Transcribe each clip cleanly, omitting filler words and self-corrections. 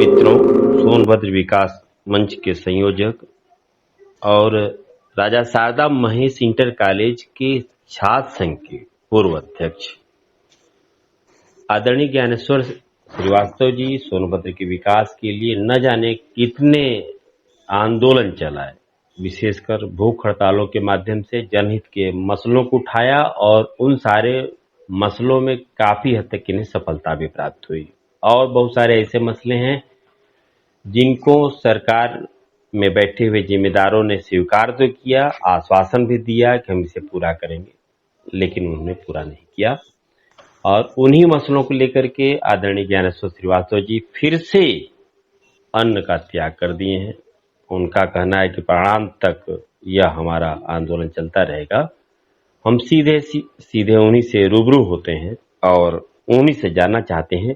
मित्रों, सोनभद्र विकास मंच के संयोजक और राजा शारदा महेश इंटर कॉलेज के छात्र संघ के पूर्व अध्यक्ष आदरणीय ज्ञानेश्वर श्रीवास्तव जी सोनभद्र के विकास के लिए न जाने कितने आंदोलन चलाए, विशेषकर भूख हड़तालों के माध्यम से जनहित के मसलों को उठाया और उन सारे मसलों में काफी हद तक इन्हें सफलता भी प्राप्त हुई। और बहुत सारे ऐसे मसले हैं जिनको सरकार में बैठे हुए जिम्मेदारों ने स्वीकार तो किया, आश्वासन भी दिया कि हम इसे पूरा करेंगे, लेकिन उन्होंने पूरा नहीं किया। और उन्हीं मसलों को लेकर के आदरणीय ज्ञानेश्वर श्रीवास्तव जी फिर से अन्न का त्याग कर दिए हैं। उनका कहना है कि प्राणांत तक यह हमारा आंदोलन चलता रहेगा। हम सीधे उन्हीं से रूबरू होते हैं और उन्हीं से जानना चाहते हैं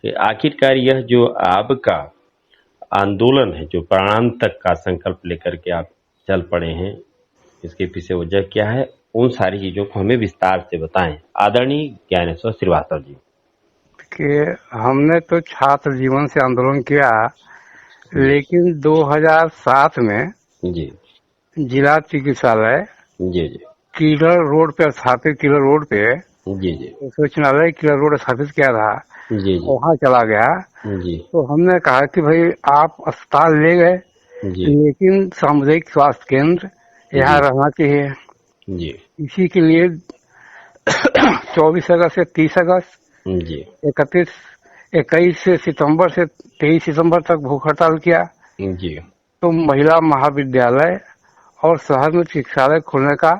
कि आखिरकार यह जो आपका आंदोलन है, जो प्राणांत तक का संकल्प लेकर के आप चल पड़े हैं, इसके पीछे वजह क्या है, उन सारी चीजों को हमें विस्तार से बताएं आदरणीय ज्ञानेश्वर श्रीवास्तव जी। कि हमने तो छात्र जीवन से आंदोलन किया, लेकिन 2007 में जी जिला चिकित्सालय जी जी कीलर रोड पे स्थापित कीलर रोड पे जी जी सूचनालय कीलर रोड स्थापित किया था, जी जी वहाँ चला गया। जी तो हमने कहा कि भाई आप अस्पताल ले गए, जी लेकिन सामुदायिक स्वास्थ्य केंद्र यहाँ रहना चाहिए। जी इसी के लिए 24 अगस्त से 30 अगस्त, जी 21 सितंबर से 23 सितंबर तक भूख हड़ताल किया। जी तो महिला महाविद्यालय और शहर में चिकित्सालय खोलने का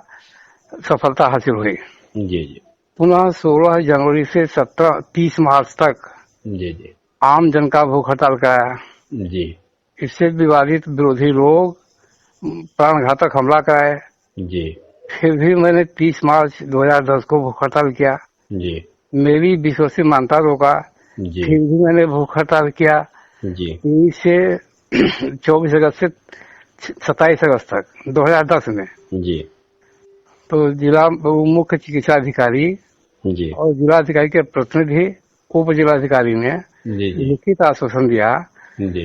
सफलता हासिल हुई। जी जी पुनः 16 जनवरी से 30 मार्च तक जी जी आम जन का भूख हड़ताल कराया। जी इससे विवादित विरोधी लोग प्राणघातक हमला कराए। जी फिर भी मैंने 30 मार्च 2010 को भूख हड़ताल किया। जी मेरी विश्वसनीय मान्यता रोका, जी फिर भी मैंने भूख हड़ताल किया। जी 23 से 24 अगस्त से 27 अगस्त तक 2010 में। जी तो जिला मुख्य चिकित्सा अधिकारी जी और जिलाधिकारी के प्रतिनिधि उप जिलाधिकारी ने जी जी लिखित आश्वासन दिया जी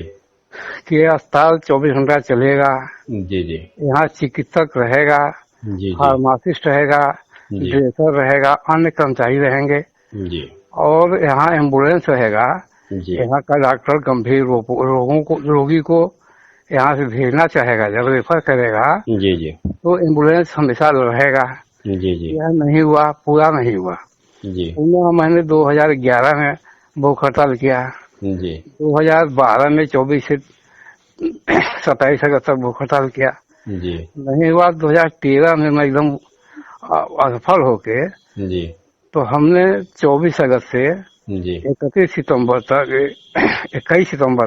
कि अस्पताल 24 घंटा चलेगा, जी जी यहाँ चिकित्सक रहेगा, जी फार्मासिस्ट रहेगा, जी ड्रेसर रहेगा, अन्य कर्मचारी रहेंगे जी और यहाँ एम्बुलेंस रहेगा। जी यहाँ का डॉक्टर गंभीर रोगी को यहाँ से भेजना चाहेगा, जब रेफर करेगा जी जी तो एम्बुलेंस हमेशा रहेगा। जी जी यह नहीं हुआ, पूरा नहीं हुआ। जी पुनः मैंने 2011 में भूख हड़ताल किया। जी 2012 में 24 से 27 अगस्त तक भूख हड़ताल किया, जी नहीं हुआ। 2013 में मैं एकदम असफल होके जी तो हमने 24 अगस्त से जी 21 सितंबर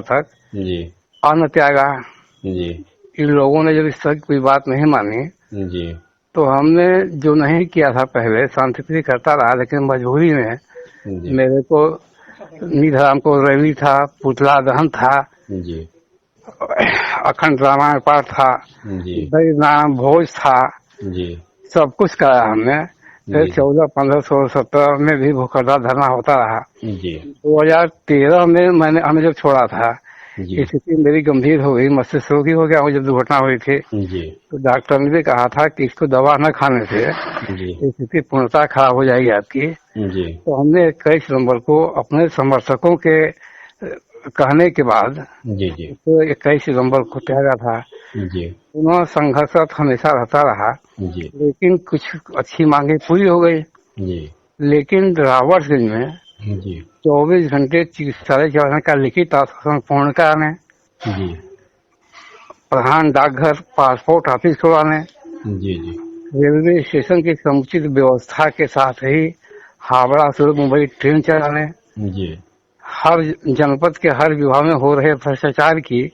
तक जी अन्न त्यागा। जी इन लोगों ने जब इस तरह की कोई बात नहीं मानी जी तो हमने जो नहीं किया था पहले शांतिप्रिय करता रहा, लेकिन मजबूरी में जी मेरे को निधराम को रैली था, पुतला दहन था, जी अखंड रामायण पाठ था, जी नारायण भोज था, जी सब कुछ कराया हमने। फिर 14, 15, 16, 17 में भी भूख हड़ताल धरना होता रहा। जी 2013 में हमें जब छोड़ा था, जी स्थिति मेरी गंभीर हो गई, मस्तिष्क रोगी हो गया। जब दुर्घटना हुई थी जी तो डॉक्टर ने भी कहा था कि इसको दवा न खाने से जी स्थिति पूर्णतः खराब हो जाएगी आपकी। जी तो हमने 21 नवंबर को अपने समर्थकों के कहने के बाद जी जी तो 21 नवंबर को त्यागा था। जी पुनः संघर्षरत हमेशा रहता रहा, जी लेकिन कुछ अच्छी मांगे पूरी हो गई। जी लेकिन रावटगंज में जी 24 घंटे चिकित्सालय चलाने का लिखित आश्वासन पूर्ण कराने, जी प्रधान डाकघर पासपोर्ट ऑफिस खुलवाने, जी जी रेलवे स्टेशन की समुचित व्यवस्था के साथ ही हावड़ा से मुंबई ट्रेन चलाने, जी हर जनपद के हर विभाग में हो रहे भ्रष्टाचार की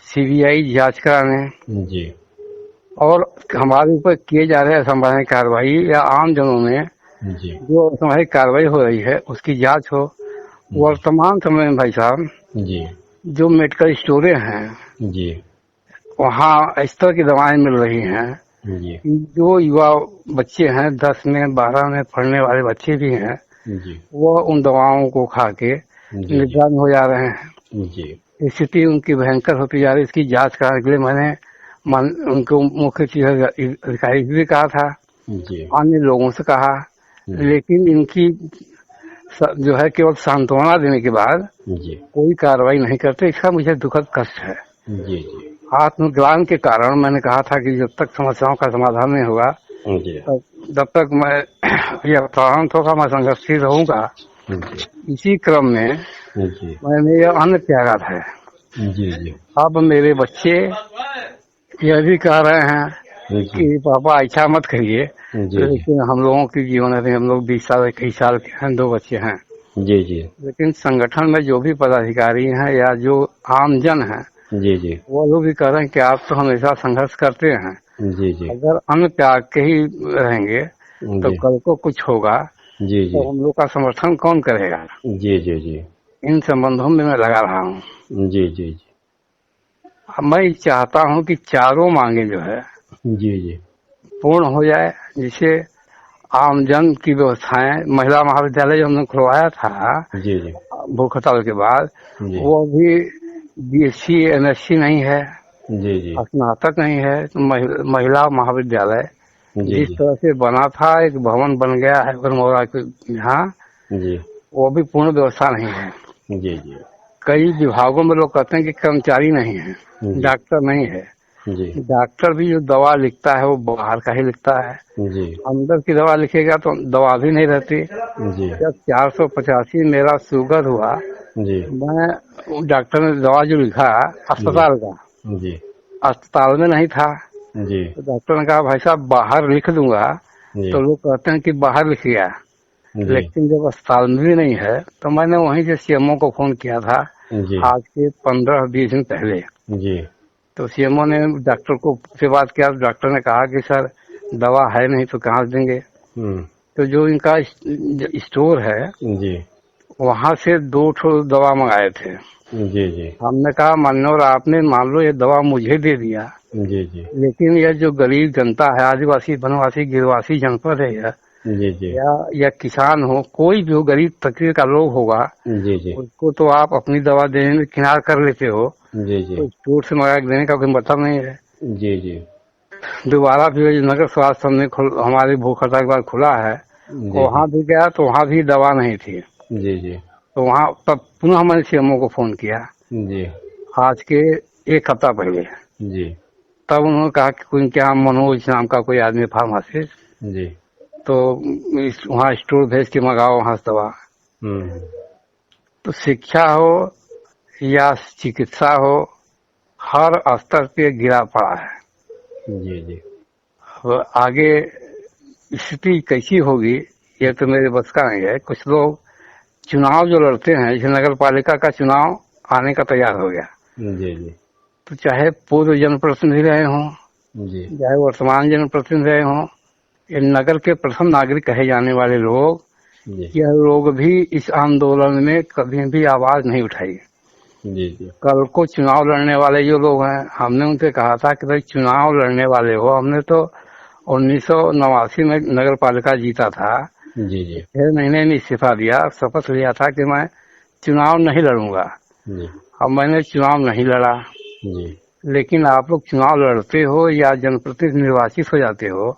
सीबीआई जांच कराने जी और हमारे ऊपर किए जा रहे असंवैधानिक कार्रवाई या आम जनों में जी जो असंवैधानिक कार्रवाई हो रही है उसकी जांच हो। वर्तमान समय में भाई साहब जी जो मेडिकल स्टोरें हैं जी वहाँ इस तरह की दवाएं मिल रही हैं जी जो युवा बच्चे हैं, 10 में 12 में पढ़ने वाले बच्चे भी हैं, जी वो उन दवाओं को खा के जी निदान हो जा रहे हैं। जी स्थिति उनकी भयंकर होती जा रही, इसकी जांच कराने के लिए मैंने उनको मुख्य चिकित्सा अधिकारी से भी कहा था, जी अन्य लोगों से कहा, लेकिन इनकी जो है केवल सांत्वना देने के बाद जी कोई कार्रवाई नहीं करते। इसका मुझे दुखद कष्ट है। जी जी आत्मग्लानि के कारण मैंने कहा था कि जब तक समस्याओं का समाधान नहीं होगा जी जब तक मैं यह प्रारंभ होगा मैं संघर्षशील रहूंगा। जी इसी क्रम में जी मैंने यह अन्न त्यागा था। जी जी अब मेरे बच्चे यह भी कह रहे हैं जी कि पापा ऐसा मत करिए, जी लेकिन हम लोगों की जीवन है, हम लोग 20 साल 21 साल के हैं, 2 बच्चे हैं, जी जी लेकिन संगठन में जो भी पदाधिकारी हैं या जो आमजन हैं जी जी वो लोग भी कह रहे हैं कि आप तो हमेशा संघर्ष करते हैं, जी जी अगर अन्न त्याग के ही रहेंगे तो जी कल को कुछ होगा जी जी तो हम लोग का समर्थन कौन करेगा। जी जी जी इन संबंधों में मैं लगा रहा हूँ। जी जी मैं चाहता हूँ कि चारों मांगे जो है जी जी पूर्ण हो जाए, जिससे आमजन की व्यवस्थाएं, महिला महाविद्यालय जो हमने खुलवाया था जी जी भूख हड़ताल के बाद, जी वो अभी BSc MSc नहीं है, जी जी स्नातक नहीं है। तो महिला महाविद्यालय जी जिस जी तरह से बना था, एक भवन बन गया है बरमौरा के यहाँ, जी वो भी पूर्ण व्यवस्था नहीं है। जी जी कई विभागों में लोग कहते हैं कि कर्मचारी नहीं है, जी डॉक्टर नहीं है। जी डॉक्टर भी जो दवा लिखता है वो बाहर का ही लिखता है, जी अंदर की दवा लिखेगा तो दवा भी नहीं रहती। जी जब 485 मेरा शुगर हुआ, जी मैं डॉक्टर ने दवा जो लिखा अस्पताल का, जी अस्पताल में नहीं था, जी तो डॉक्टर ने कहा भाई साहब बाहर लिख दूंगा, जी तो लोग कहते हैं कि बाहर लिख गया, जी लेकिन जब अस्पताल में भी नहीं है तो मैंने वहीं से CMO को फोन किया था जी आज के 15-20 दिन पहले। जी तो CMO ने डॉक्टर को से बात किया, तो डॉक्टर ने कहा कि सर दवा है नहीं तो कहाँ से देंगे। तो जो इनका स्टोर है जी वहां से 2 ठो दवा मंगाए थे। जी जी हमने कहा मान्यवर आपने मान लो ये दवा मुझे दे दिया, जी जी लेकिन यह जो गरीब जनता है, आदिवासी वनवासी गिरवासी जनपद है यह, जी जी या किसान हो, कोई भी हो, गरीब तबके का लोग होगा, जी जी उसको तो आप अपनी दवा देने में किनार कर लेते हो, जी जी तो स्टोर से मंगा के देने का कोई मतलब नहीं है। जी जी दोबारा भी नगर स्वास्थ्य हमने हमारी भूख हड़ताल के बाद खुला है, वहाँ भी गया तो वहाँ भी दवा नहीं थी। जी जी तो वहाँ तब पुनः मैंने CMO को फोन किया जी आज के 1 हफ्ता पहले। जी तब उन्होंने कहा कि कोई क्या मनोज नाम का कोई आदमी फार्मासिस्ट, जी तो वहाँ स्टोर भेज के मंगाओ वहाँ से दवा। तो शिक्षा हो या चिकित्सा हो, हर स्तर पे गिरा पड़ा है। जी जी अब आगे स्थिति कैसी होगी ये तो मेरे बस का नहीं है। कुछ लोग चुनाव जो लड़ते हैं, जैसे नगर पालिका का चुनाव आने का तैयार हो गया, जी जी तो चाहे पूर्व जनप्रतिनिधि रहे हों, जी चाहे वर्तमान जनप्रतिनिधि रहे हों, ये नगर के प्रथम नागरिक कहे जाने वाले लोग, जी यह लोग भी इस आंदोलन में कभी भी आवाज नहीं उठाई। जी जी कल को चुनाव लड़ने वाले जो लोग हैं, हमने उनसे कहा था कि भाई चुनाव लड़ने वाले हो, हमने तो 1989 में नगर पालिका जीता था, जी जी 6 महीने में इस्तीफा दिया, शपथ लिया था कि मैं चुनाव नहीं लड़ूंगा। जी अब मैंने चुनाव नहीं लड़ा, जी लेकिन आप लोग चुनाव लड़ते हो या जनप्रतिनिधि निर्वाचित हो जाते हो,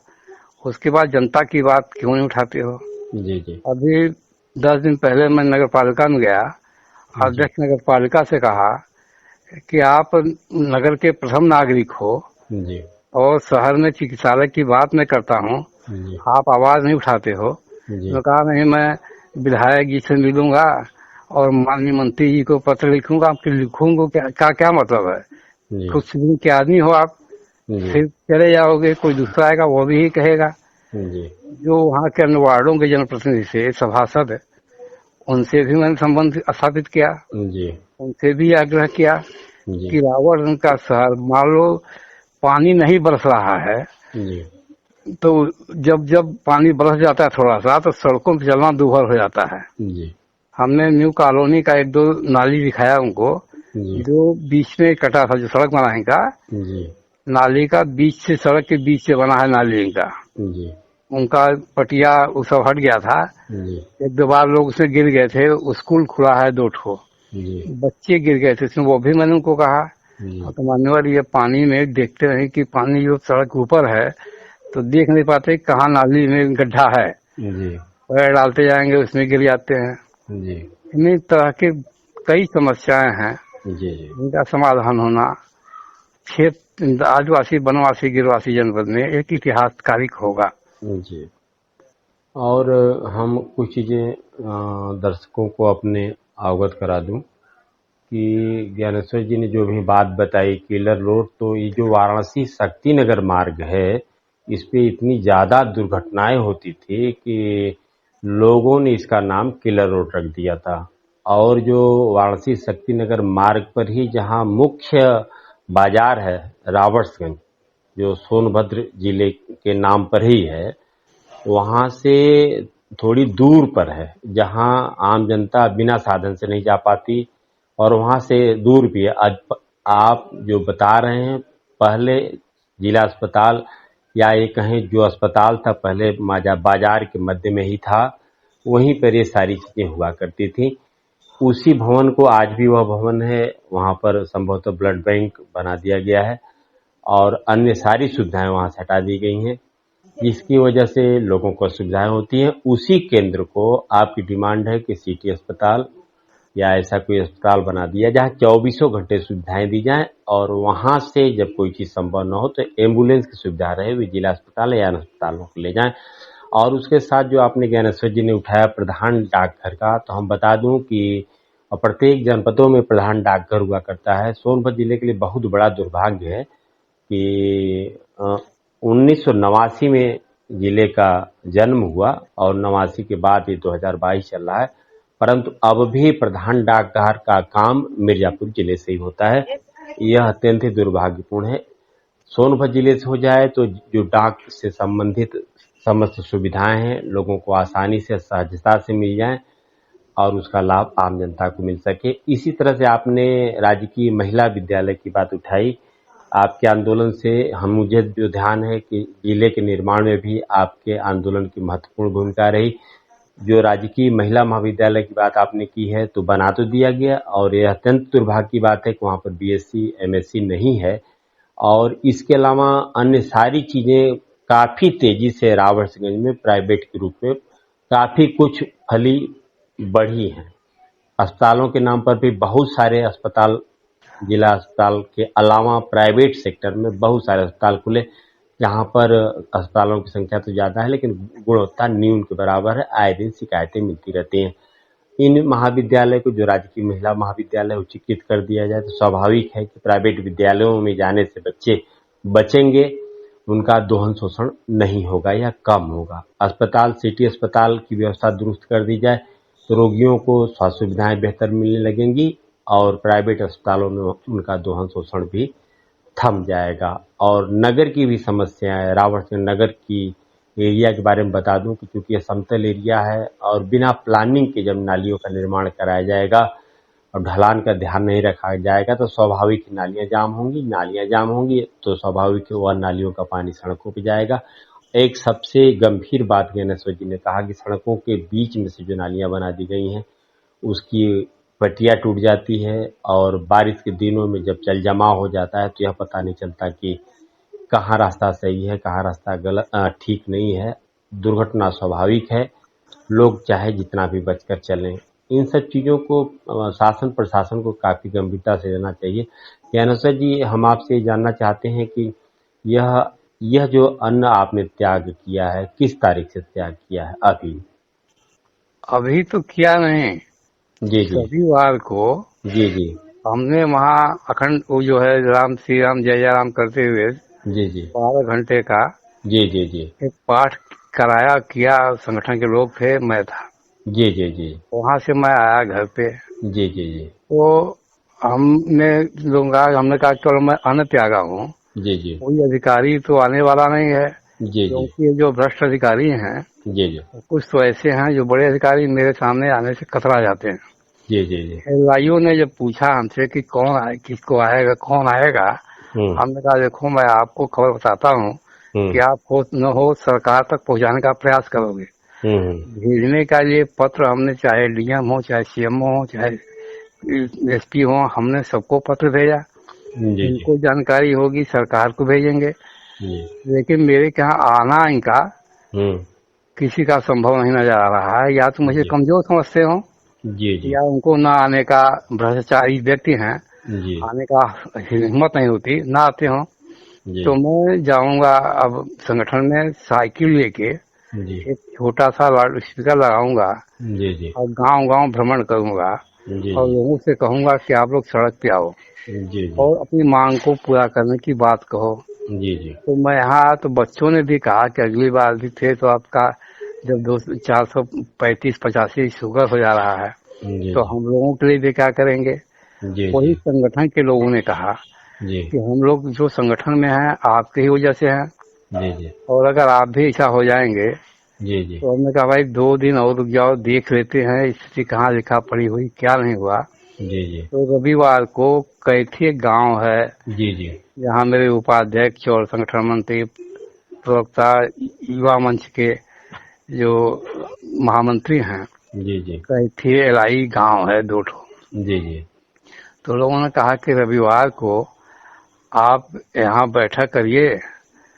उसके बाद जनता की बात क्यों नहीं उठाते हो। जी जी अभी 10 दिन पहले मैं नगर पालिका में गया, अध्यक्ष नगर पालिका से कहा कि आप नगर के प्रथम नागरिक हो जी और शहर में चिकित्सालय की बात मैं करता हूँ, जी आप आवाज नहीं उठाते हो। जी मैं कहा नहीं, मैं विधायक जी से मिलूंगा और माननीय मंत्री जी को पत्र लिखूंगा। आपके लिखूंगा क्या मतलब है, जी कुछ दिन के आदमी हो आप, जी फिर चले जाओगे, कोई दूसरा आएगा वो भी यही कहेगा। जी जो वहाँ के अन्य वार्डों के जनप्रतिनिधि से सभासद, उनसे भी मैंने संबंध स्थापित किया, जी उनसे भी आग्रह किया जी कि रावण का शहर, मान लो पानी नहीं बरस रहा है, जी तो जब जब पानी बरस जाता है थोड़ा सा, तो सड़कों पर चलना दूभर हो जाता है। जी हमने न्यू कॉलोनी का 1-2 नाली दिखाया उनको, जी जो बीच में कटा था, जो सड़क बनाने का, जी नाली का बीच से, सड़क के बीच से बना है नाली का, जी उनका पटिया वो सब हट गया था। जी 1-2 बार लोग उसमें गिर गए थे। स्कूल खुला है 2 ठो, जी बच्चे गिर गए थे उसमें, वो भी मैंने उनको कहा। जी और तो मान्यवर ये पानी में देखते रहे कि पानी जो सड़क के ऊपर है तो देख नहीं पाते कहाँ नाली में गड्ढा है, जी पैर डालते जाएंगे उसमें गिर जाते हैं। जी इन्हीं तरह के कई समस्याएं हैं जी जी जिनका समाधान होना क्षेत्र आदिवासी वनवासी गिरवासी जनपद में एक इतिहासकारिक होगा। जी। और हम कुछ चीज़ें दर्शकों को अपने अवगत करा दूं कि ज्ञानेश्वर जी ने जो भी बात बताई किलर रोड, तो ये जो वाराणसी शक्ति नगर मार्ग है, इस पे इतनी ज़्यादा दुर्घटनाएं होती थी कि लोगों ने इसका नाम किलर रोड रख दिया था। और जो वाराणसी शक्ति नगर मार्ग पर ही जहां मुख्य बाजार है रावर्सगंज, जो सोनभद्र जिले के नाम पर ही है, वहां से थोड़ी दूर पर है, जहां आम जनता बिना साधन से नहीं जा पाती और वहां से दूर भी है। आज आप जो बता रहे हैं, पहले जिला अस्पताल या ये कहें जो अस्पताल था पहले बाजार के मध्य में ही था, वहीं पर ये सारी चीजें हुआ करती थी। उसी भवन को आज भी वह भवन है, वहां पर संभवतः ब्लड बैंक बना दिया गया है और अन्य सारी सुविधाएं वहां से हटा दी गई हैं, जिसकी वजह से लोगों को सुविधाएं होती हैं। उसी केंद्र को आपकी डिमांड है कि सिटी अस्पताल या ऐसा कोई अस्पताल बना दिया जहाँ 24 घंटे सुविधाएं दी जाएं और वहां से जब कोई चीज संभव न हो तो एम्बुलेंस की सुविधा रहे, वे जिला अस्पताल या अन्य अस्पतालों को ले जाएं। और उसके साथ जो आपने ज्ञानेश्वर जी ने उठाया प्रधान डाकघर का, तो हम बता दूं कि प्रत्येक जनपदों में प्रधान डाकघर हुआ करता है। सोनभद्र जिले के लिए बहुत बड़ा दुर्भाग्य है कि 1989 में जिले का जन्म हुआ और 89 के बाद ये 2022 चल रहा है, परंतु अब भी प्रधान डाकघर का काम मिर्जापुर जिले से ही होता है। यह अत्यंत ही दुर्भाग्यपूर्ण है। सोनभद्र जिले से हो जाए तो जो डाक से संबंधित समस्त सुविधाएं हैं लोगों को आसानी से सहजता से मिल जाएं और उसका लाभ आम जनता को मिल सके। इसी तरह से आपने राजकीय महिला विद्यालय की बात उठाई। आपके आंदोलन से हम मुझे जो ध्यान है कि जिले के निर्माण में भी आपके आंदोलन की महत्वपूर्ण भूमिका रही। जो राजकीय महिला महाविद्यालय की बात आपने की है तो बना तो दिया गया और यह अत्यंत दुर्भाग्य की बात है कि वहाँ पर बीएससी एमएससी नहीं है। और इसके अलावा अन्य सारी चीजें काफी तेजी से रावर्सगंज में प्राइवेट के रूप में काफी कुछ फली बढ़ी हैं। अस्पतालों के नाम पर भी बहुत सारे अस्पताल, जिला अस्पताल के अलावा प्राइवेट सेक्टर में बहुत सारे अस्पताल खुले, जहां पर अस्पतालों की संख्या तो ज़्यादा है लेकिन गुणवत्ता न्यून के बराबर है। आए दिन शिकायतें मिलती रहती हैं। इन महाविद्यालय को जो राजकीय महिला महाविद्यालय उच्चीकृत कर दिया जाए तो स्वाभाविक है कि प्राइवेट विद्यालयों में जाने से बच्चे बचेंगे, उनका दोहन शोषण नहीं होगा या कम होगा। अस्पताल सिटी अस्पताल की व्यवस्था दुरुस्त कर दी जाए तो रोगियों को स्वास्थ्य सुविधाएं बेहतर मिलने लगेंगी और प्राइवेट अस्पतालों में उनका दोहन शोषण भी थम जाएगा। और नगर की भी समस्या है, रावर्सगंज नगर की एरिया के बारे में बता दूं कि चूंकि यह समतल एरिया है और बिना प्लानिंग के जब नालियों का निर्माण कराया जाएगा और ढलान का ध्यान नहीं रखा जाएगा तो स्वाभाविक नालियां जाम होंगी। नालियां जाम होंगी तो स्वाभाविक वह नालियों का पानी सड़कों पर जाएगा। एक सबसे गंभीर बात ज्ञानेश्वर जी ने कहा कि सड़कों के बीच में से जो नालियां बना दी गई हैं उसकी पटिया टूट जाती है और बारिश के दिनों में जब जल जमाव हो जाता है तो यह पता नहीं चलता कि कहाँ रास्ता सही है कहाँ रास्ता गलत ठीक नहीं है। दुर्घटना स्वाभाविक है, लोग चाहे जितना भी बचकर चलें। इन सब चीज़ों को शासन प्रशासन को काफ़ी गंभीरता से लेना चाहिए। ज्ञानेश्वर जी, हम आपसे ये जानना चाहते हैं कि यह जो अन्न आपने त्याग किया है किस तारीख से त्याग किया है? अभी तो किया नहीं। जी जी रविवार को जी जी हमने वहाँ अखंड वो जो है राम श्री राम जय जय राम करते हुए जी जी 12 घंटे का जी जी जी एक पाठ कराया किया। संगठन के लोग थे, मैं था। जी जी जी वहां से मैं आया घर पे जी जी जी तो हमने कहा चलो मैं अन्न त्यागा हूँ। जी जी कोई अधिकारी तो आने वाला नहीं है जी जी क्योंकि ये जो भ्रष्ट अधिकारी हैं जी जी कुछ तो ऐसे हैं जो बड़े अधिकारी मेरे सामने आने से कतरा जाते हैं। जी जी जी एलआईओ ने जब पूछा हमसे कि कौन आए, किसको आएगा, कौन आएगा, हमने कहा देखो मैं आपको खबर बताता हूँ कि आप हो न हो सरकार तक पहुँचाने का प्रयास करोगे। भेजने का ये पत्र हमने चाहे डीएम हो चाहे सीएमओ हो चाहे एसपी हो, हमने सबको पत्र भेजा, जी जी इनको जानकारी होगी सरकार को भेजेंगे, जी। लेकिन मेरे यहाँ आना इनका हम्म। किसी का संभव नहीं नजर आ रहा है। या तो मुझे जी कमजोर समझते हो, जी जी या उनको ना आने का, भ्रष्टाचारी व्यक्ति हैं, जी आने का हिम्मत नहीं होती, ना आते हो। जी तो मैं जाऊंगा अब संगठन में साइकिल लेके, जी एक छोटा सा लाउड स्पीकर लगाऊंगा जी जी और गांव गांव भ्रमण करूंगा जी और लोगों से कहूंगा कि आप लोग सड़क पे आओ जी जी और अपनी मांग को पूरा करने की बात कहो। जी जी तो मैं यहाँ, तो बच्चों ने भी कहा कि अगली बार भी थे तो आपका जब 435-85 शुगर हो जा रहा है जी तो हम लोगों के लिए भी क्या करेंगे। जी वही जी संगठन के लोगों ने कहा जी कि हम लोग जो संगठन में हैं आपके ही वजह से हैं, जी जी और अगर आप भी ऐसा हो जाएंगे जी जी तो हमने कहा भाई 2 दिन और रुक जाओ, देख लेते हैं स्थिति कहाँ लिखा पड़ी हुई, क्या नहीं हुआ। जी जी तो रविवार को कैथी गांव है, जी जी जहाँ मेरे उपाध्यक्ष और संगठन मंत्री, प्रवक्ता, युवा मंच के जो महामंत्री हैं, जी जी कैथी एलाई गांव है 2 ठो। जी जी तो लोगों ने कहा कि रविवार को आप यहाँ बैठक करिए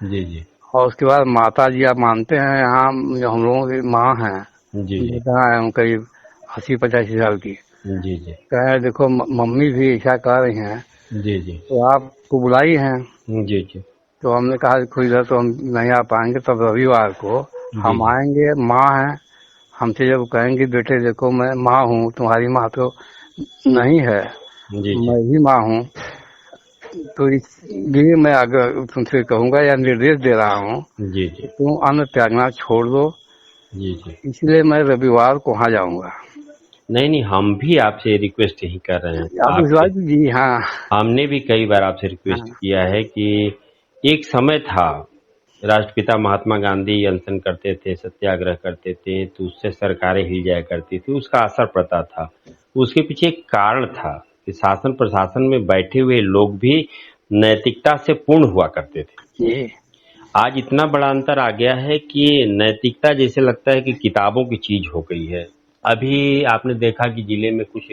जी जी और उसके बाद माता जी आप मानते हैं यहाँ जो हम लोगों की माँ हैं, जी जी बेटा है करीब 80-85 साल की, जी जी कहे देखो मम्मी भी ऐसा कह रही हैं जी जी तो आपको बुलाई हैं। जी जी तो हमने कहा देखो इधर तो हम नहीं आ पाएंगे, तब रविवार को जी हम जी आएंगे। माँ है, हमसे जब कहेंगे बेटे देखो मैं माँ हूँ, तुम्हारी माँ तो नहीं है, जी जी मैं ही माँ हूँ, तो इसलिए मैं अगर तुमसे कहूंगा या निर्देश दे रहा हूँ जी कि जी तुम अन्न त्यागना छोड़ दो। जी जी। इसलिए मैं रविवार को वहाँ जाऊंगा। नहीं नहीं, हम भी आपसे रिक्वेस्ट यही कर रहे हैं आप आपसे। विश्वास जी, हाँ हमने भी कई बार आपसे रिक्वेस्ट हाँ किया है कि एक समय था, राष्ट्रपिता महात्मा गांधी अनशन करते थे, सत्याग्रह करते थे, तो उससे सरकारें हिल जाया करती थी, उसका असर पड़ता था। उसके पीछे एक कारण था कि शासन प्रशासन में बैठे हुए लोग भी नैतिकता से पूर्ण हुआ करते थे। जी आज इतना बड़ा अंतर आ गया है कि नैतिकता जैसे लगता है कि किताबों की चीज हो गई है। अभी आपने देखा कि जिले में कुछ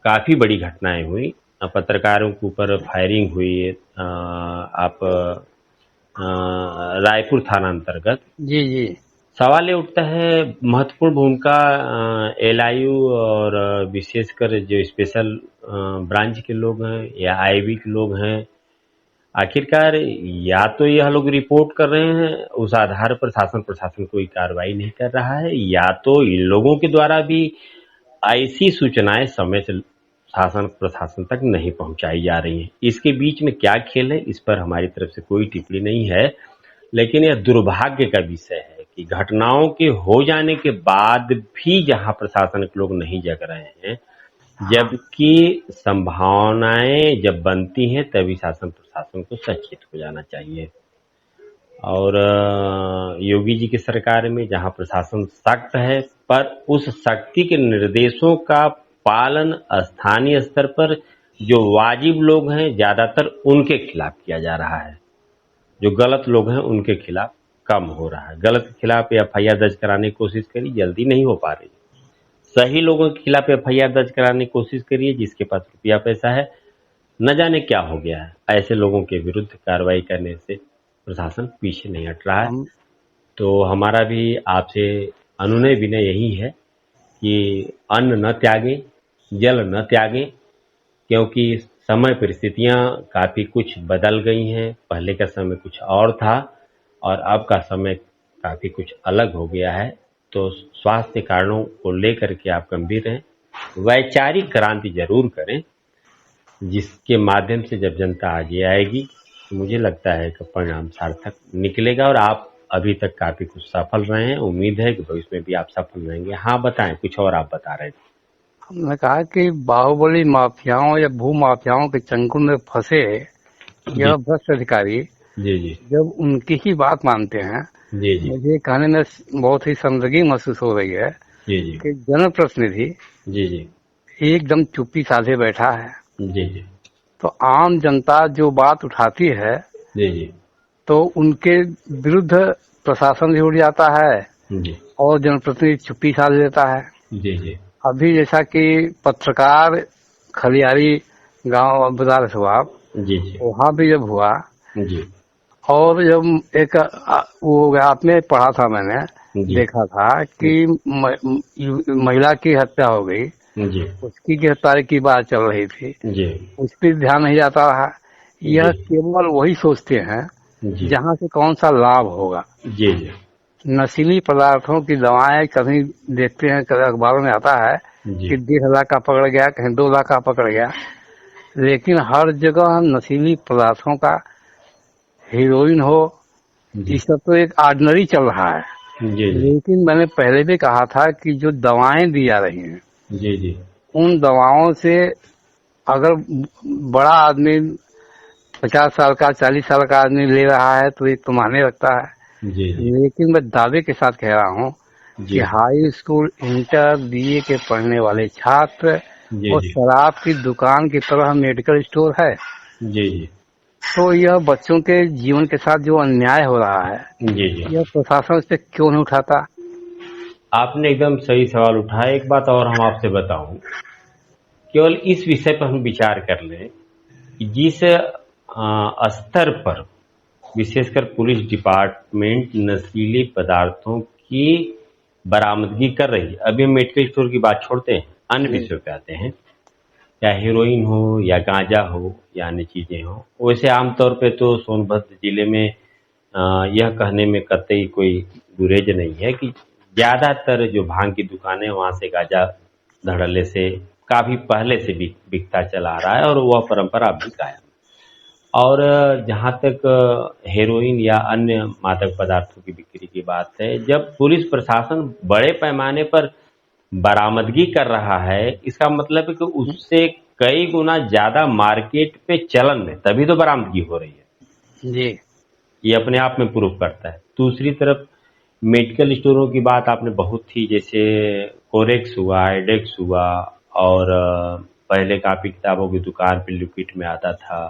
काफी बड़ी घटनाएं हुई, पत्रकारों के ऊपर फायरिंग हुई, आप रायपुर थाना अंतर्गत। जी जी सवाल ये उठता है, महत्वपूर्ण भूमिका एलआईयू और विशेषकर जो स्पेशल ब्रांच के लोग हैं या आईबी के लोग हैं, आखिरकार या तो यह लोग रिपोर्ट कर रहे हैं, उस आधार पर शासन प्रशासन कोई कार्रवाई नहीं कर रहा है, या तो इन लोगों के द्वारा भी ऐसी सूचनाएं समय से शासन प्रशासन तक नहीं पहुंचाई जा रही हैं। इसके बीच में क्या खेल है, इस पर हमारी तरफ से कोई टिप्पणी नहीं है, लेकिन यह दुर्भाग्य का विषय है कि घटनाओं के हो जाने के बाद भी जहां प्रशासन के लोग नहीं जग रहे हैं, हाँ जबकि संभावनाएं जब बनती हैं तभी शासन प्रशासन को सचेत हो जाना चाहिए। और योगी जी की सरकार में जहां प्रशासन सख्त है, पर उस सख्ती के निर्देशों का पालन स्थानीय स्तर पर जो वाजिब लोग हैं ज्यादातर उनके खिलाफ किया जा रहा है, जो गलत लोग हैं उनके खिलाफ कम हो रहा है। गलत के खिलाफ एफआईआर दर्ज कराने की कोशिश करी, जल्दी नहीं हो पा रही। सही लोगों के खिलाफ एफआईआर दर्ज कराने की कोशिश करिए, जिसके पास रुपया पैसा है, न जाने क्या हो गया है, ऐसे लोगों के विरुद्ध कार्रवाई करने से प्रशासन पीछे नहीं हट रहा है। हम तो हमारा भी आपसे अनुनय विनय यही है कि अन्न न त्यागें, जल न त्यागें, क्योंकि समय परिस्थितियां काफी कुछ बदल गई हैं। पहले का समय कुछ और था और अब का समय काफी कुछ अलग हो गया है। तो स्वास्थ्य कारणों को लेकर के आप गंभीर रहें, वैचारिक क्रांति जरूर करें, जिसके माध्यम से जब जनता आगे आएगी तो मुझे लगता है कि परिणाम सार्थक निकलेगा। और आप अभी तक काफी कुछ सफल रहे हैं, उम्मीद है कि भविष्य में भी आप सफल रहेंगे। हाँ बताएं, कुछ और आप बता रहे थे। हमने कहा कि बाहुबली माफियाओं या भू माफियाओं के चंगुल में फंसे जी यह भ्रष्ट अधिकारी जी जी जब उनकी ही बात मानते हैं, जी जी मुझे कहने में बहुत ही शर्मिंदगी महसूस हो रही है जी जी कि जनप्रतिनिधि जी जी एकदम चुप्पी साधे बैठा है। जी जी तो आम जनता जो बात उठाती है जी जी तो उनके विरुद्ध प्रशासन भी उठ जाता है जी और जनप्रतिनिधि चुप्पी साध लेता है। जी जी अभी जैसा कि पत्रकार खलियारी गांव बता रहे थे आप, जी जी वहां भी जब हुआ जी और जब एक वो आपने पढ़ा था, मैंने जी देखा था कि महिला की हत्या हो गई, जी उसकी गिरफ्तारी की बात चल रही थी, जी उस पर ध्यान नहीं जाता रहा। जी यह केवल वही सोचते हैं जी जहां से कौन सा लाभ होगा। जी जी नशीली पदार्थों की दवाएं कभी देखते हैं, कभी अखबारों में आता है जी कि 1.5 लाख का पकड़ गया, कहीं 2 लाख का पकड़ गया, लेकिन हर जगह नशीली पदार्थों का, हीरोइन हो, ये जी सब तो एक ऑर्डिनरी चल रहा है। जी लेकिन मैंने पहले भी कहा था कि जो दवाएं दी जा रही हैं, जी जी उन दवाओं से अगर बड़ा आदमी 50 साल का, 40 साल का आदमी ले रहा है तो एक तो मायने रखता है। जी जी लेकिन मैं दावे के साथ कह रहा हूँ कि जी हाई स्कूल, इंटर, बीए के पढ़ने वाले छात्र जी और जी शराब की दुकान की तरह मेडिकल स्टोर है, जी जी तो यह बच्चों के जीवन के साथ जो अन्याय हो रहा है, जी जी यह प्रशासन इस पे क्यों नहीं उठाता। आपने एकदम सही सवाल उठाया। एक बात और हम आपसे बताऊं, केवल इस विषय पर हम विचार कर लें कि जिस स्तर पर विशेषकर पुलिस डिपार्टमेंट नशीले पदार्थों की बरामदगी कर रही है। अभी हम मेडिकल स्टोर की बात छोड़ते हैं, अन्य जी विषयों पे आते हैं। या हीरोइन हो या गांजा हो या अन्य चीजें हो, वैसे आमतौर पे तो सोनभद्र जिले में यह कहने में कतई कोई गुरेज नहीं है कि ज्यादातर जो भांग की दुकानें, वहां से गांजा धड़ल्ले से काफी पहले से बिकता चला आ रहा है और वह परंपरा भी कायम। और जहाँ तक हेरोइन या अन्य मादक पदार्थों की बिक्री की बात है, जब पुलिस प्रशासन बड़े पैमाने पर बरामदगी कर रहा है, इसका मतलब है कि उससे कई गुना ज्यादा मार्केट पे चलन में, तभी तो बरामदगी हो रही है। जी ये अपने आप में प्रूफ करता है। दूसरी तरफ मेडिकल स्टोरों की बात आपने बहुत ही, जैसे कोरेक्स हुआ, एडेक्स हुआ, और पहले कापी किताबों की दुकान पे लिक्विड में आता था,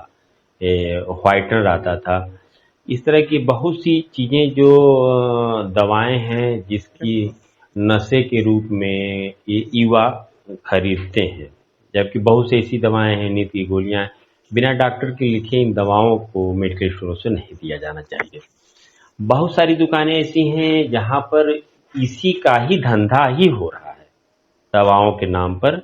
व्हाइटनर आता था। इस तरह की बहुत सी चीजें जो दवाएं हैं जिसकी नशे के रूप में ये युवा खरीदते हैं, जबकि बहुत सी ऐसी दवाएं हैं, नींद की गोलियां हैं, बिना डॉक्टर के लिखे इन दवाओं को मेडिकल स्टोरों से नहीं दिया जाना चाहिए। बहुत सारी दुकानें ऐसी हैं जहां पर इसी का ही धंधा ही हो रहा है, दवाओं के नाम पर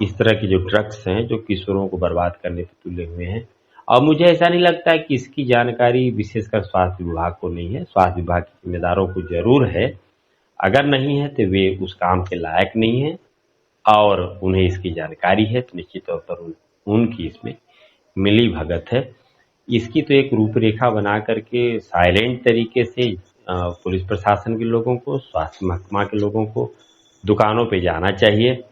इस तरह के जो ड्रग्स हैं जो किशोरों को बर्बाद करने पे तुले हुए हैं। और मुझे ऐसा नहीं लगता कि इसकी जानकारी विशेषकर स्वास्थ्य विभाग को नहीं है। स्वास्थ्य विभाग के जिम्मेदारों को जरूर है, अगर नहीं है तो वे उस काम के लायक नहीं है, और उन्हें इसकी जानकारी है तो निश्चित तौर पर उनकी इसमें मिली भगत है। इसकी तो एक रूपरेखा बना करके साइलेंट तरीके से पुलिस प्रशासन के लोगों को, स्वास्थ्य महकमा के लोगों को दुकानों पे जाना चाहिए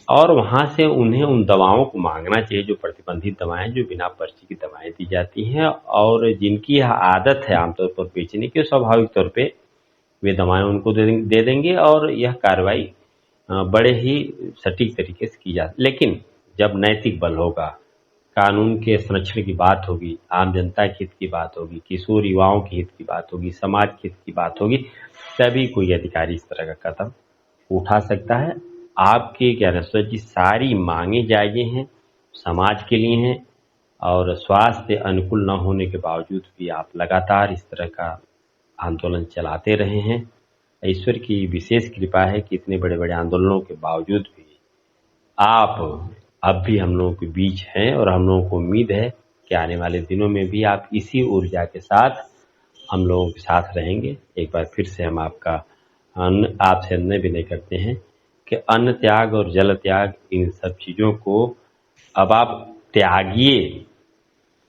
और वहां से उन्हें उन दवाओं को मांगना चाहिए जो प्रतिबंधित दवाएं, जो बिना पर्ची की दवाएं दी जाती हैं और जिनकी यह आदत है आमतौर पर बेचने की, स्वाभाविक तौर पे वे दवाएं उनको दे देंगे और यह कार्रवाई बड़े ही सटीक तरीके से की जाती। लेकिन जब नैतिक बल होगा, कानून के संरक्षण की बात होगी, आम जनता के हित की बात होगी, किशोर युवाओं के हित की बात होगी, समाज के हित की बात होगी, तभी कोई अधिकारी इस तरह का कदम उठा सकता है। आपके ज्ञानेश्वर जी सारी मांगे जायज़ हैं, समाज के लिए हैं, और स्वास्थ्य अनुकूल न होने के बावजूद भी आप लगातार इस तरह का आंदोलन चलाते रहे हैं। ईश्वर की विशेष कृपा है कि इतने बड़े बड़े आंदोलनों के बावजूद भी आप अब भी हम लोगों के बीच हैं और हम लोगों को उम्मीद है कि आने वाले दिनों में भी आप इसी ऊर्जा के साथ हम लोगों के साथ रहेंगे। एक बार फिर से हम आपसे अन्य विनय करते हैं कि अन्न त्याग और जल त्याग, इन सब चीज़ों को अब आप त्यागिए।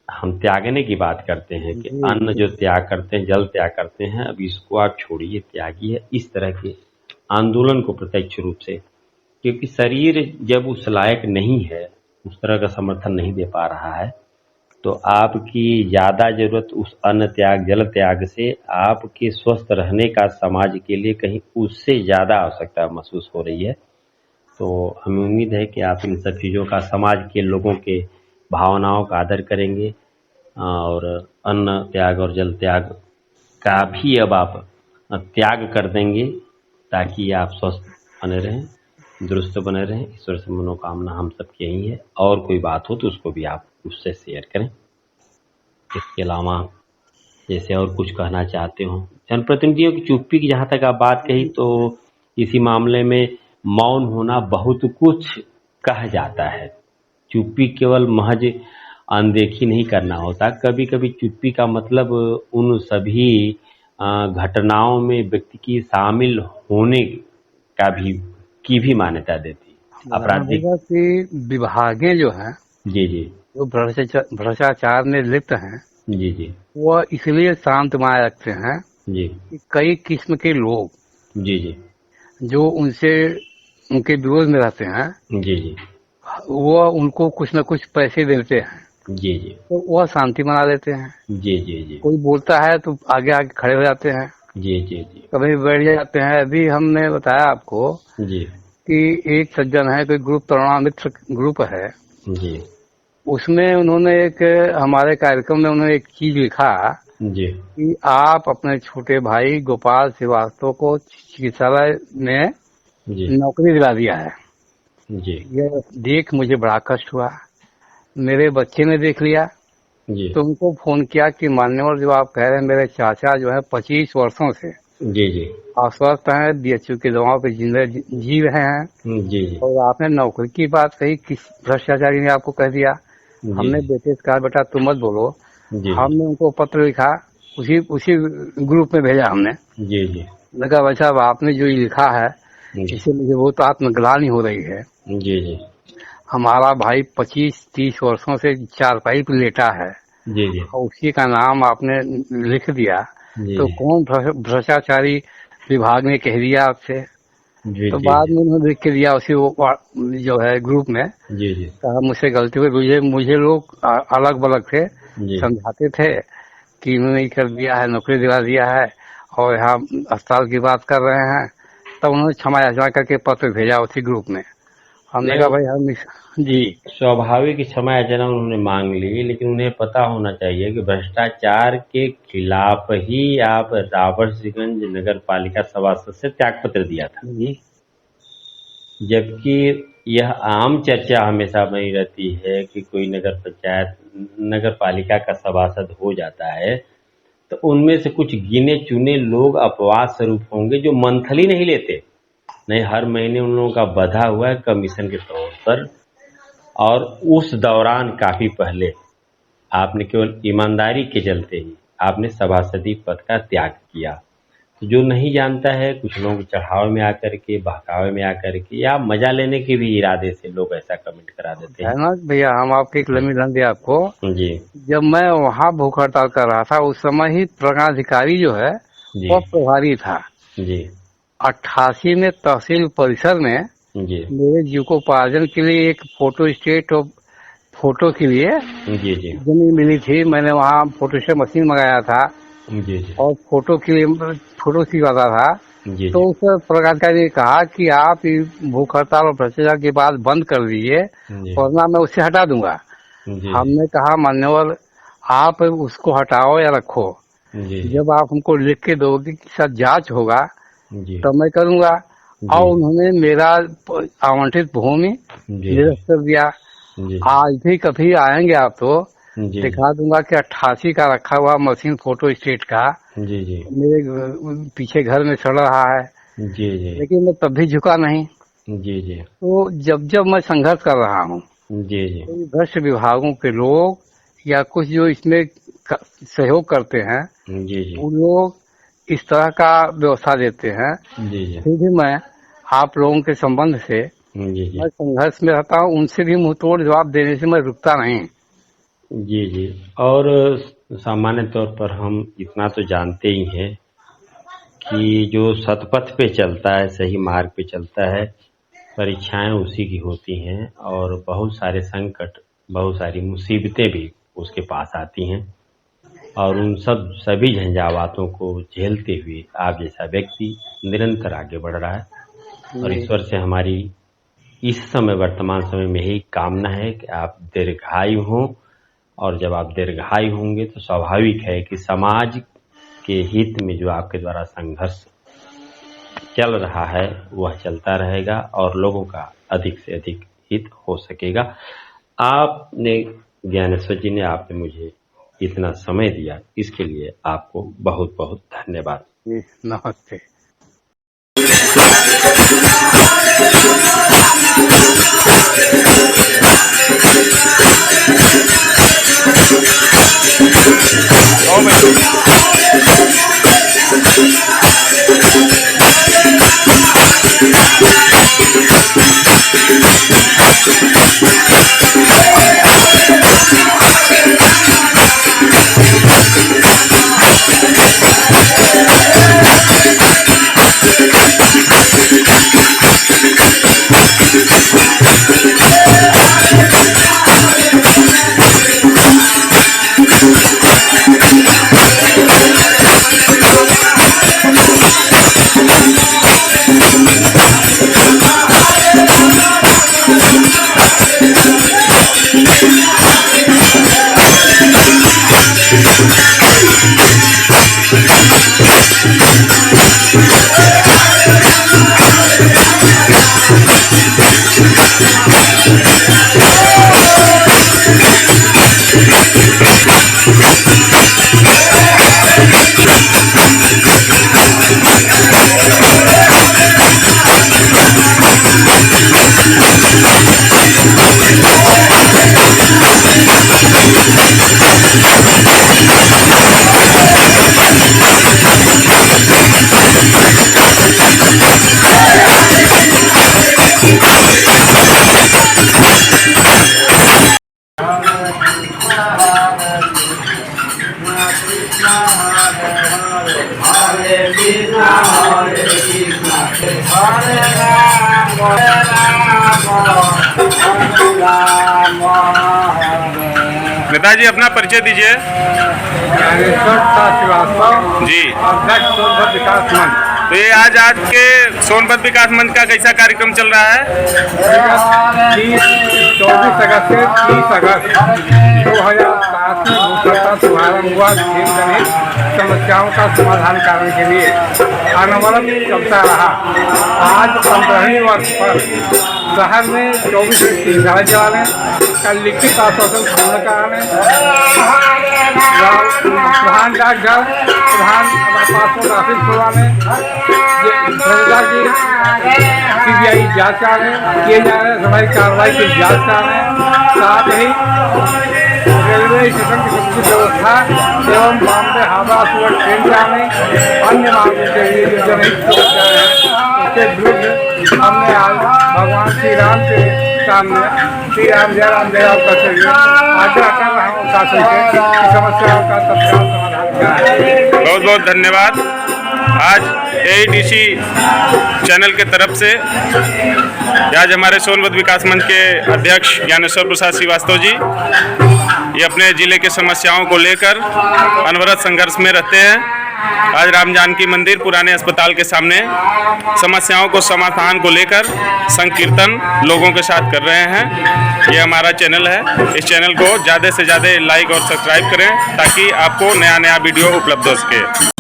हम त्यागने की बात करते हैं कि जी अन्न जी जो त्याग करते हैं, जल त्याग करते हैं, अब इसको आप छोड़िए, त्यागिए। इस तरह के आंदोलन को प्रत्यक्ष रूप से, क्योंकि शरीर जब उस लायक नहीं है, उस तरह का समर्थन नहीं दे पा रहा है, तो आपकी ज़्यादा ज़रूरत उस अन्न त्याग, जल त्याग से आपके स्वस्थ रहने का समाज के लिए कहीं उससे ज़्यादा आवश्यकता महसूस हो रही है। तो हमें उम्मीद है कि आप इन सब चीज़ों का, समाज के लोगों के भावनाओं का आदर करेंगे और अन्न त्याग और जल त्याग का भी अब आप त्याग कर देंगे ताकि आप स्वस्थ बने रहें। दुरुस्त बने रहें। ईश्वर से मनोकामना हम सबकी यही है। और कोई बात हो तो उसको भी आप उससे शेयर करें। इसके अलावा जैसे और कुछ कहना चाहते हो? जनप्रतिनिधियों की चुप्पी की जहाँ तक आप बात कही, तो इसी मामले में मौन होना बहुत कुछ कह जाता है। चुप्पी केवल महज अनदेखी नहीं करना होता। कभी कभी चुप्पी का मतलब उन सभी घटनाओं में व्यक्ति की शामिल होने का भी मान्यता देती है। बताना आपराधिक। भैया कि विभागें जो हैं, जी जी। जो भ्रष्टाचार में लिप्त हैं, जी जी। वह इसलिए शांत माया रखते हैं जी कि कई किस्म के लोग जी। जी जो उनसे उनके विरोध में रहते हैं, जी। जी वो उनको कुछ न कुछ पैसे देते हैं, जी। जी तो वह शांति मना लेते हैं। जी। जी जी। कोई बोलता है तो आगे आगे खड़े हो जाते हैं, जी जी। जी कभी बैठ जाते हैं। अभी हमने बताया आपको जी। कि एक सज्जन है, कोई ग्रुप तरुणा मित्र ग्रुप है, जी उसमें उन्होंने एक हमारे कार्यक्रम में उन्होंने एक चीज लिखा जी। कि आप अपने छोटे भाई गोपाल श्रीवास्तव को चिकित्सालय में जी नौकरी दिला दिया है। जी। यह देख मुझे बड़ा कष्ट हुआ। मेरे बच्चे ने देख लिया जी तो उनको फोन किया कि मान्यवर, जो आप कह रहे हैं, मेरे चाचा जो है 25 वर्षों से जी। जी अस्वस्थ हैं, बीएचयू की दवाओं पे जी रहे हैं, जी। जी और आपने नौकरी की बात कही, किस भ्रष्टाचारी ने आपको कह दिया? जी। हमने बेटे से कहा, बेटा तुम मत बोलो। जी हमने उनको पत्र लिखा, उसी उसी ग्रुप में भेजा हमने। जी। जी लगा, भाई साहब आपने जो ये लिखा है, जी। इससे मुझे बहुत आत्मग्लानि हो रही है। जी जी। हमारा भाई 25-30 वर्षों से चारपाई पर लेटा है, जी जी। और उसी का नाम आपने लिख दिया, जी तो जी। कौन भ्रष्टाचारी विभाग ने कह दिया आपसे? जी तो जी। बाद में उन्होंने लिख के दिया उसी जो है ग्रुप में, जी जी। कहा मुझसे गलती हुई। मुझे लोग अलग बलग से जी समझाते थे कि इन्होंने ये कर दिया है, नौकरी दिला दिया है, और यहाँ अस्पताल की बात कर रहे हैं। तब उन्होंने क्षमा याचना करके पत्र भेजा उसी ग्रुप में। हमने कहा नहीं, भाई हम जी स्वाभाविक क्षमा याचना उन्होंने मांग ली, लेकिन उन्हें पता होना चाहिए कि भ्रष्टाचार के खिलाफ ही आप राबर्ट्सगंज नगर पालिका सभासद से त्यागपत्र दिया था। जी जबकि यह आम चर्चा हमेशा बनी रहती है कि कोई नगर पालिका का सभासद हो जाता है तो उनमें से कुछ गिने चुने लोग अपवाद स्वरूप होंगे जो मंथली नहीं लेते। नहीं, हर महीने उन लोगों का बधा हुआ है कमीशन के तौर पर। और उस दौरान काफी पहले आपने केवल ईमानदारी के चलते ही आपने सभासदी पद का त्याग किया। तो जो नहीं जानता है, कुछ लोग चढ़ावे में आकर के, बहकावे में आकर के, या मजा लेने के भी इरादे से लोग ऐसा कमेंट करा देते है हैं। ना भैया, हम आपकी एक जी लंबी लाइन दिया आपको। जी। जब मैं वहाँ भूख हड़ताल कर रहा था, उस समय ही प्रधानाधिकारी जो है जी वह प्रभारी था। जी। 88 में तहसील परिसर में जी मेरे जीविकोपार्जन के लिए एक फोटो स्टेट और फोटो के लिए जी। जी जमीन मिली थी। मैंने वहाँ फोटो स्टेट मशीन मंगाया था जी। जी और फोटो के लिए फोटो खिंचवाता था। जी। तो उस पदाधिकारी ने कहा कि आप ये भूख हड़ताल और भ्रष्टाचार की बात बंद कर दीजिए, जी वरना मैं उससे हटा दूंगा। जी। हमने कहा, मान्यवर आप उसको हटाओ या रखो, जी जब आप हमको लिख के दोगे कि सर जांच होगा जी। तब मैं करूंगा। और जी उन्होंने मेरा आवंटित भूमि जी। निरस्त कर दिया। जी आज भी कभी आएंगे आप तो जी। दिखा दूंगा कि 88 का रखा हुआ मशीन फोटो स्टेट का जी जी। मेरे पीछे घर में चल रहा है, जी जी। लेकिन मैं तब भी झुका नहीं। जी जी। तो जब जब मैं संघर्ष कर रहा हूँ, जी जी। तो भ्रष्ट विभागों के लोग या कुछ जो इसमें सहयोग करते हैं, जी जी। वो लोग इस तरह का व्यवस्था देते हैं। जी जी। फिर भी मैं आप लोगों के संबंध से जी जी। मैं संघर्ष में रहता हूँ, उनसे भी मुंह तोड़ जवाब देने से मैं रुकता नहीं। जी जी। और सामान्य तौर पर हम इतना तो जानते ही हैं कि जो सतपथ पे चलता है, सही मार्ग पे चलता है, परीक्षाएं उसी की होती हैं और बहुत सारे संकट, बहुत सारी मुसीबतें भी उसके पास आती हैं। और उन सभी झंझावातों को झेलते हुए आप जैसा व्यक्ति निरंतर आगे बढ़ रहा है। और ईश्वर से हमारी इस समय, वर्तमान समय में यही कामना है कि आप दीर्घायु हों। और जब आप दीर्घायु होंगे तो स्वाभाविक है कि समाज के हित में जो आपके द्वारा संघर्ष चल रहा है वह चलता रहेगा और लोगों का अधिक से अधिक हित हो सकेगा। आपने ज्ञानेश्वर जी ने आपने मुझे इतना समय दिया, इसके लिए आपको बहुत बहुत धन्यवाद। जी, नमस्ते। नेताजी अपना परिचय दीजिए। ज्ञानेश्वर श्रीवास्तव जी, अध्यक्ष सोनभद्र विकास मंच। तो ये आज के सोनभद्र विकास मंच का कैसा कार्यक्रम चल रहा है? 24 अगस्त से 30 अगस्त 2007 में भूखता शुभारंभ हुआ खेल जनित समस्याओं का समाधान करने के लिए अनवरत चलता रहा। आज 15वें वर्ष पर शहर में 24 विद्यालय चलाने, कल लिखित आश्वासन पूर्ण कराने, प्रधान डाकघर, प्रधान पासपोर्ट ऑफिस खुलवाने, CBI जांच किए जा रहे सफाई कार्रवाई की जांच कराने, साथ ही रेलवे स्टेशन की समुचित व्यवस्था एवं बॉम्बे हावड़ा सूरत ट्रेन चलाने, अन्य मार्गों के लिए जो जनहित समस्याएं हैं उसके विरुद्ध हमने आज भगवान श्री राम के सामने श्री राम जय राम करते हुए आग्रह कर रहा हूँ शासन से समस्याओं का तत्काल समाधान करें। बहुत बहुत धन्यवाद। आज AEDC चैनल के तरफ से आज हमारे सोनभद्र विकास मंच के अध्यक्ष ज्ञानेश्वर प्रसाद श्रीवास्तव जी ये अपने जिले के समस्याओं को लेकर अनवरत संघर्ष में रहते हैं। आज राम जानकी मंदिर पुराने अस्पताल के सामने समस्याओं को समाधान को लेकर संकीर्तन लोगों के साथ कर रहे हैं। ये हमारा चैनल है, इस चैनल को ज़्यादा से ज़्यादा लाइक और सब्सक्राइब करें ताकि आपको नया वीडियो उपलब्ध हो सके।